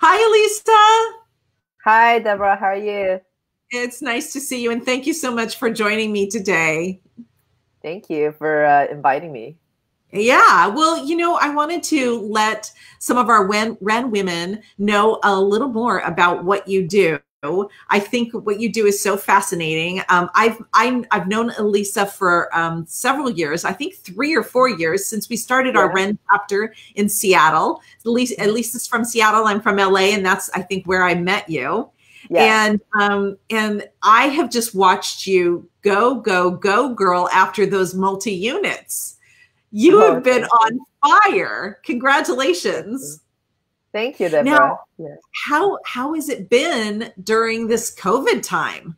Hi, Elisa. Hi, Deborah. How are you? It's nice to see you, and thank you so much for joining me today. Thank you for inviting me. Yeah, well, I wanted to let some of our REN women know a little more about what you do. I think what you do is so fascinating. I've known Elisa for several years. I think 3 or 4 years since we started our Yeah. REN chapter in Seattle. Elisa's from Seattle. I'm from LA, and that's I think where I met you. Yeah. And I have just watched you go, go, go, girl, after those multi-units. You Oh, have been thank you. on fire. Thank you. Congratulations. Thank you, Now, Deborah. Yeah. how has it been during this COVID time?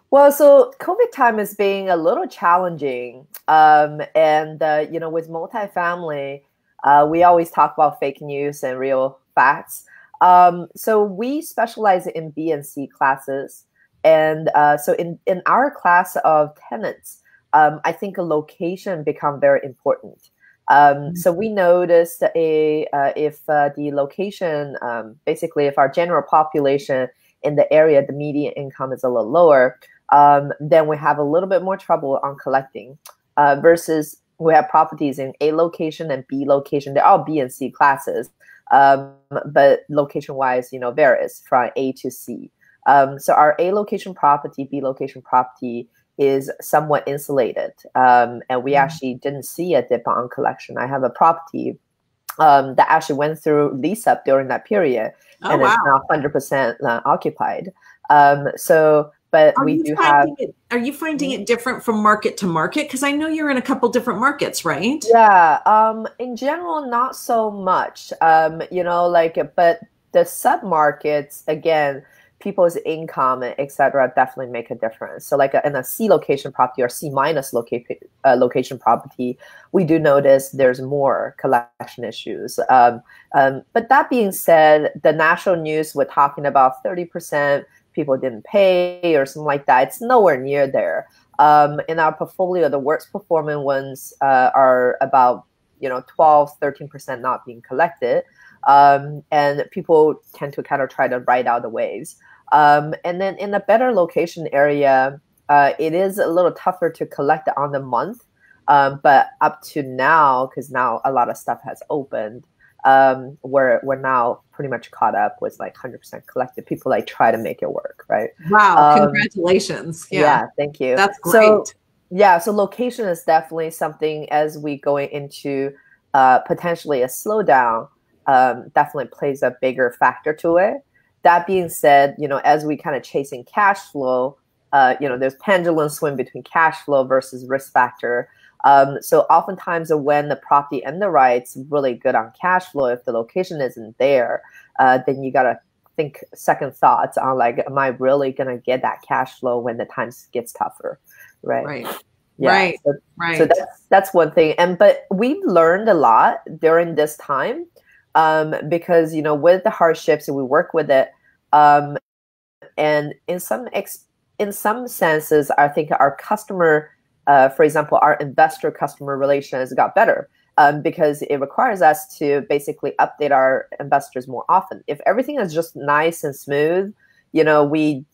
Well, so COVID time is being a little challenging. And with multifamily, we always talk about fake news and real facts. So we specialize in B and C classes. And so in our class of tenants, I think a location become very important. So we noticed if the location, basically if our general population in the area, the median income is a little lower, then we have a little bit more trouble on collecting versus we have properties in A location and B location. They're all B and C classes, but location-wise, varies from A to C. So our A location property, B location property is somewhat insulated, and we actually didn't see a dip on collection. I have a property that actually went through lease up during that period, Oh, and it's wow. now 100% occupied. But we do have. Are you finding it different from market to market? Because I know you're in a couple different markets, right? Yeah, in general, not so much. But the sub-markets, again, people's income, et cetera, definitely make a difference. So like in a C location property or C minus location property, we do notice there's more collection issues. But that being said, the national news, we're talking about 30% people didn't pay or something like that. It's nowhere near there. In our portfolio, the worst performing ones are about 12, 13% not being collected. And people tend to kind of try to ride out the waves. And then in a better location area, it is a little tougher to collect on the month. But up to now, because now a lot of stuff has opened, we're now pretty much caught up with like 100% collected. People like try to make it work, right? Wow, congratulations. Yeah, thank you. That's great. So yeah, so location is definitely something as we going into potentially a slowdown, definitely plays a bigger factor to it. That being said, as we kind of chasing cash flow, there's pendulum swing between cash flow versus risk factor. So oftentimes when the property underwrites really good on cash flow, if the location isn't there, then you got to think second thoughts on like, am I really going to get that cash flow when the times gets tougher? Right. Right. Yeah. Right. So, right. So that's one thing. But we've learned a lot during this time, because, with the hardships and we work with it. And in some senses, I think our customer, for example, our investor customer relations got better, because it requires us to basically update our investors more often. If everything is just nice and smooth, we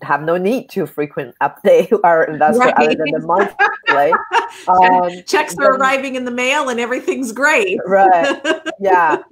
have no need to frequent update our investor other than the monthly. Checks are arriving in the mail and everything's great. Right. Yeah.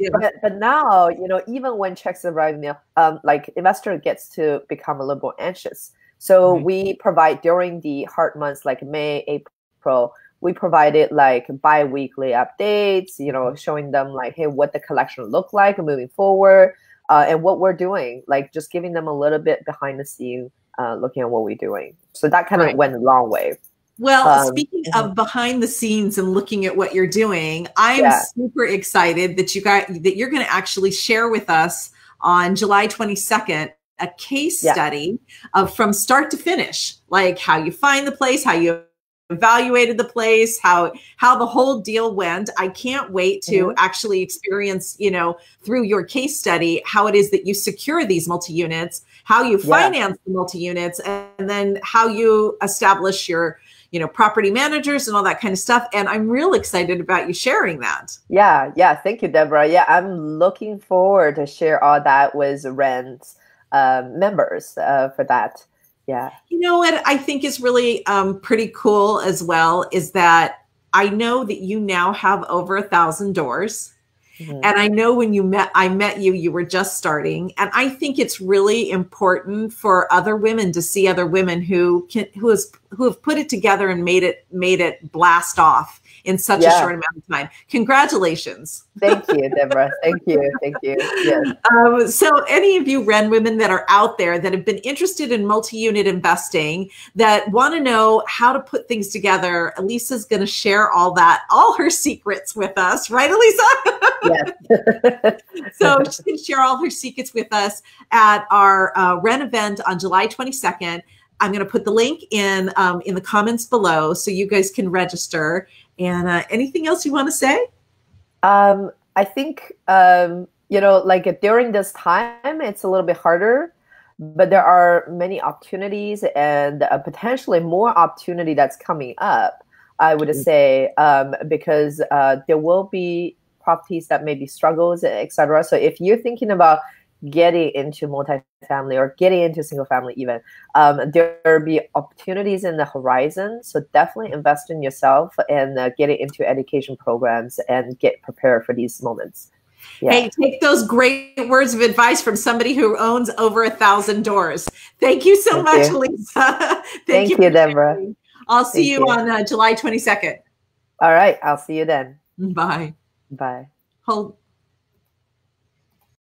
But now, even when checks arrive in the mail, like investor gets to become a little more anxious. So we provide during the hard months like May, April, we provided like bi-weekly updates, showing them like, hey, what the collection look like moving forward, and what we're doing, like just giving them a little bit behind the scene, looking at what we're doing. So that kind of went a long way. Well, speaking of behind the scenes and looking at what you're doing, I'm super excited that you're going to actually share with us on July 22nd a case study of from start to finish, like how you find the place, how you evaluated the place, how the whole deal went. I can't wait to actually experience, through your case study, how it is that you secure these multi-units, how you finance the multi-units, and then how you establish your property managers and all that kind of stuff. And I'm real excited about you sharing that. Yeah. Thank you, Deborah. Yeah, I'm looking forward to share all that with WREN's members for that. Yeah. You know what I think is really pretty cool as well is that I know that you now have over 1,000 doors. Mm-hmm. And I know when I met you, you were just starting. And I think it's really important for other women to see other women who have put it together and made it blast off in such a short amount of time. Congratulations. Thank you, Deborah. Thank you. Yes. So any of you WREN women that are out there that have been interested in multi-unit investing, that want to know how to put things together, Elisa's going to share all her secrets with us. Right, Elisa? Yes. So she's going to share all her secrets with us at our WREN event on July 22nd. I'm going to put the link in the comments below so you guys can register. And anything else you want to say? I think, like during this time, it's a little bit harder, but there are many opportunities and potentially more opportunity that's coming up, I would say, because there will be properties that maybe struggles, etc. So if you're thinking about getting into multifamily or getting into single family even, there will be opportunities in the horizon. So definitely invest in yourself and get into education programs and get prepared for these moments. Yeah. Hey, take those great words of advice from somebody who owns over 1,000 doors. Thank you so much, Lisa. Thank you, Deborah. Sharing. I'll see you on July 22nd. All right. I'll see you then. Bye. Bye. Hold.